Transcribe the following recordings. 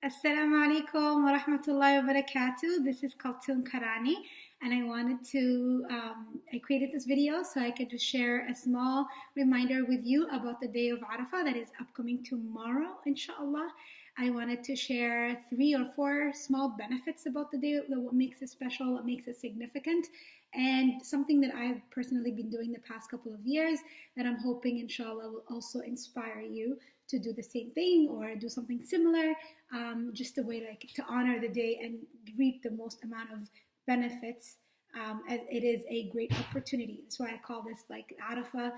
Assalamu alaikum wa rahmatullahi wa barakatuh. This is Kaltun Karani, and I created this video so I could just share a small reminder with you about the day of Arafah that is upcoming tomorrow, inshallah. I wanted to share 3 or 4 small benefits about the day, what makes it special, what makes it significant, and something that I've personally been doing the past couple of years that I'm hoping, inshallah, will also inspire you to do the same thing or do something similar, just a way to honor the day and reap the most amount of benefits, as it is a great opportunity. That's why I call this like Arafah,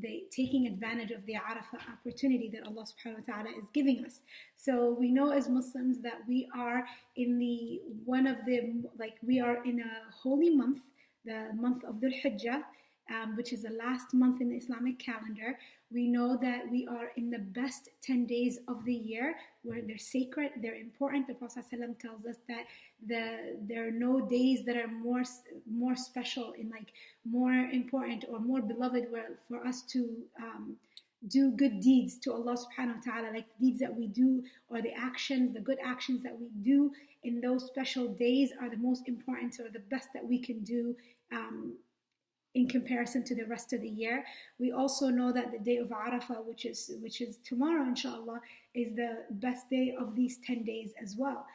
the taking advantage of the Arafah opportunity that Allah subhanahu wa ta'ala is giving us. So we know as Muslims that we are in we are in a holy month, the month of Dhul Hijjah, which is the last month in the Islamic calendar. We know that we are in the best 10 days of the year where they're sacred, they're important. The Prophet ﷺ tells us that there are no days that are more special and like more important or more beloved for us to do good deeds to Allah subhanahu wa ta'ala, like deeds that we do or the good actions that we do in those special days are the most important or the best that we can do in comparison to the rest of the year. We also know that the day of Arafah, which is tomorrow, inshallah, is the best day of these 10 days as well.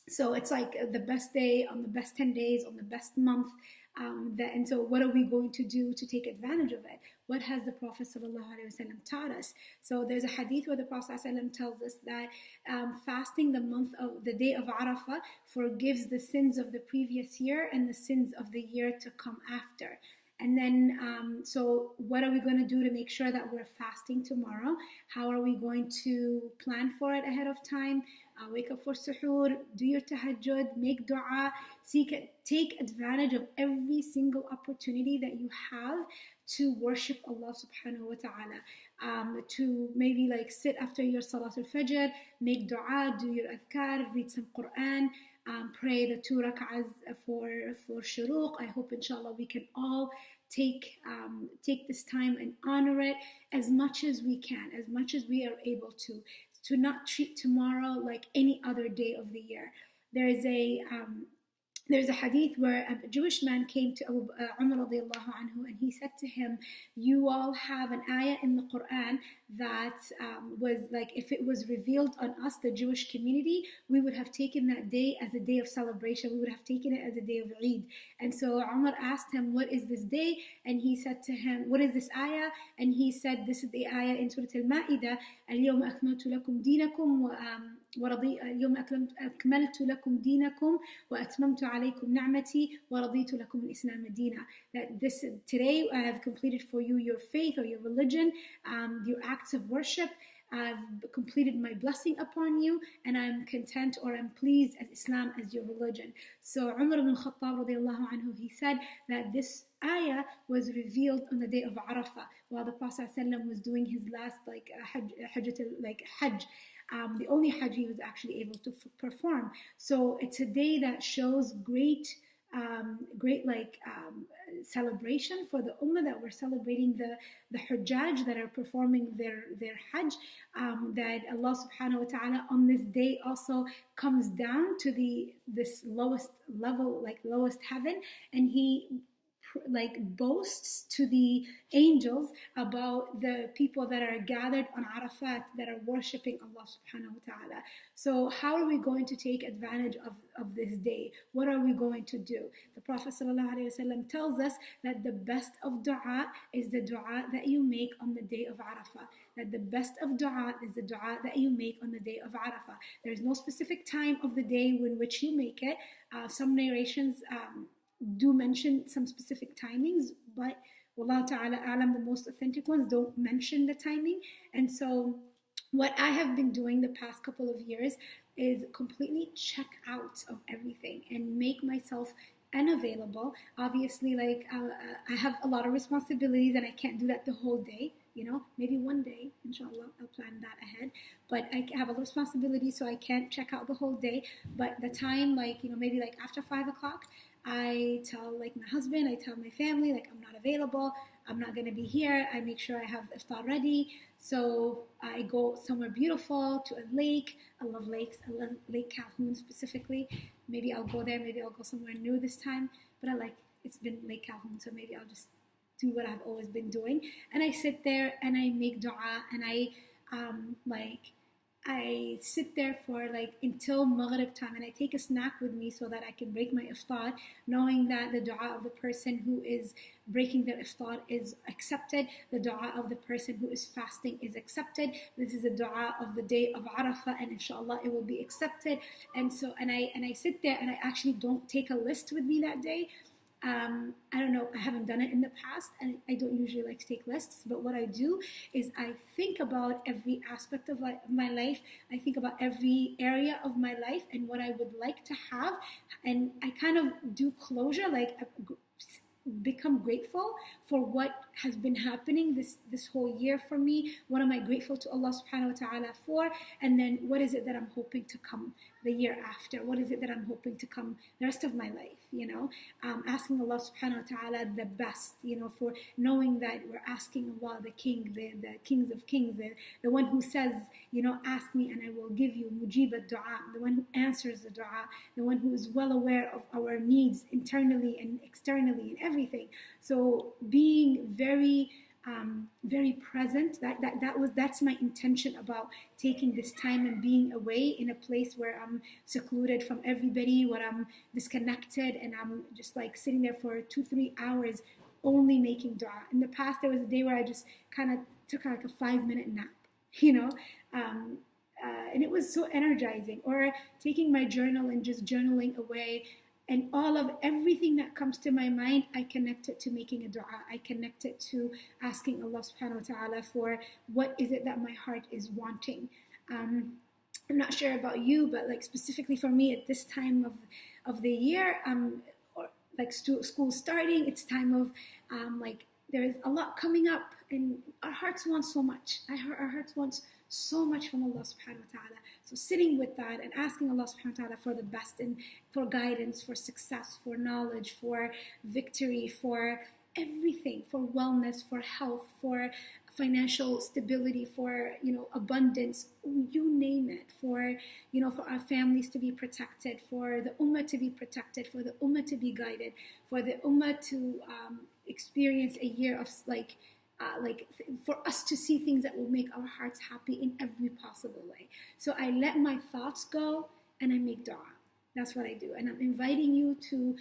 So it's like the best day on the best 10 days on the best month. And so what are we going to do to take advantage of it? What has the Prophet ﷺ taught us? So there's a hadith where the Prophet ﷺ tells us that fasting the day of Arafah forgives the sins of the previous year and the sins of the year to come after. And then, so what are we going to do to make sure that we're fasting tomorrow? How are we going to plan for it ahead of time? Wake up for suhoor, do your tahajjud, make dua, take advantage of every single opportunity that you have to worship Allah subhanahu wa ta'ala. To maybe like sit after your Salatul Fajr, make dua, do your adhkar, read some Quran, pray the 2 rak'ahs for shuruq. I hope inshallah we can all take this time and honor it as much as we can, as much as we are able to not treat tomorrow like any other day of the year. There's a hadith where a Jewish man came to Umar radiallahu anhu, and he said to him, you all have an ayah in the Quran that was like, if it was revealed on us, the Jewish community, we would have taken that day as a day of celebration. We would have taken it as a day of Eid. And so Umar asked him, what is this day? And he said to him, what is this ayah? And he said, this is the ayah in Surah Al-Ma'idah, اليوم أكملت لكم دينكم اليوم أكملت لكم دينكم وأتممت عليكم نعمتي ورضيت لكم الإسلام دينا. That today I have completed for you your faith or your religion, your acts of worship. I've completed my blessing upon you, and I'm content or I'm pleased as Islam as your religion. So Umar ibn Khattab radiallahu anhu, he said that this ayah was revealed on the day of Arafah while the Prophet ﷺ was doing his last Hajj. The only Hajj he was actually able to perform. So it's a day that shows great celebration for the Ummah, that we're celebrating the Hujjaj that are performing their Hajj, that Allah subhanahu wa ta'ala on this day also comes down to this lowest level, like lowest heaven, and he boasts to the angels about the people that are gathered on Arafat that are worshipping Allah subhanahu wa ta'ala. So how are we going to take advantage of this day? What are we going to do? The Prophet sallallahu alaihi wasallam tells us that the best of dua is the dua that you make on the day of Arafah. That the best of dua is the dua that you make on the day of Arafah. There's no specific time of the day in which you make it. Some narrations do mention some specific timings, but Wallahu ta'ala alam, the most authentic ones don't mention the timing. And so what I have been doing the past couple of years is completely check out of everything and make myself unavailable. Obviously, I have a lot of responsibilities and I can't do that the whole day. Maybe one day, inshallah, I'll plan that ahead. But I have a responsibility, so I can't check out the whole day. But the time, maybe after 5 o'clock, I tell like my husband, I tell my family, like I'm not available, I'm not going to be here. I make sure I have iftar ready. So I go somewhere beautiful, to a lake. I love lakes. I love Lake Calhoun specifically. Maybe I'll go there. Maybe I'll go somewhere new this time. But it's been Lake Calhoun, so maybe I'll just do what I've always been doing. And I sit there and I make dua, and I sit there for like until Maghrib time, and I take a snack with me so that I can break my iftar, knowing that the dua of the person who is breaking their iftar is accepted. The dua of the person who is fasting is accepted. This is a dua of the day of Arafah, and inshallah it will be accepted. And so, and I sit there, and I actually don't take a list with me that day. I don't know, I haven't done it in the past, and I don't usually like to take lists, but what I do is I think about every aspect of my life. I think about every area of my life and what I would like to have, and I kind of do closure, like become grateful for what has been happening this whole year for me. What am I grateful to Allah subhanahu wa ta'ala for? And then what is it that I'm hoping to come the year after? What is it that I'm hoping to come the rest of my life? Asking Allah subhanahu wa ta'ala the best, for knowing that we're asking Allah, the King, the Kings of Kings, the one who says, ask me and I will give you, mujib ad-dua, the one who answers the dua, the one who is well aware of our needs internally and externally and everything. So being very very present. That's my intention about taking this time and being away in a place where I'm secluded from everybody, where I'm disconnected, and I'm just like sitting there for 2-3 hours only making dua. In the past, there was a day where I just kind of took like a 5-minute nap, and it was so energizing. Or taking my journal and just journaling away. And all of everything that comes to my mind, I connect it to making a dua. I connect it to asking Allah subhanahu wa ta'ala for what is it that my heart is wanting. I'm not sure about you, but like specifically for me at this time of the year, or like school starting, it's time of there is a lot coming up, and our hearts want so much. Our hearts want so much from Allah subhanahu wa ta'ala. So sitting with that and asking Allah subhanahu wa ta'ala for the best, and for guidance, for success, for knowledge, for victory, for everything, for wellness, for health, for financial stability, for abundance, you name it, for for our families to be protected, for the ummah to be protected, for the ummah to be guided, for the ummah to experience a year of for us to see things that will make our hearts happy in every possible way. So I let my thoughts go and I make dua. That's what I do. And I'm inviting you to,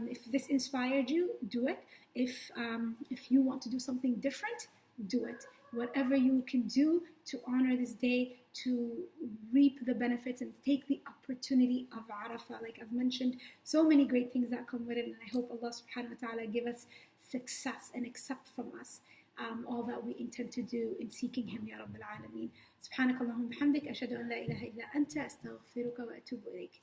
if this inspired you, do it. If you want to do something different, do it. Whatever you can do to honor this day, to reap the benefits and take the opportunity of Arafah. Like I've mentioned, so many great things that come with it. And I hope Allah subhanahu wa ta'ala give us success and accept from us all that we intend to do in seeking Him, Ya Rabbil Alameen. Subhanakallahumma bihamdik, ashhadu an la ilaha illa anta, astaghfiruka wa atubu ilayk.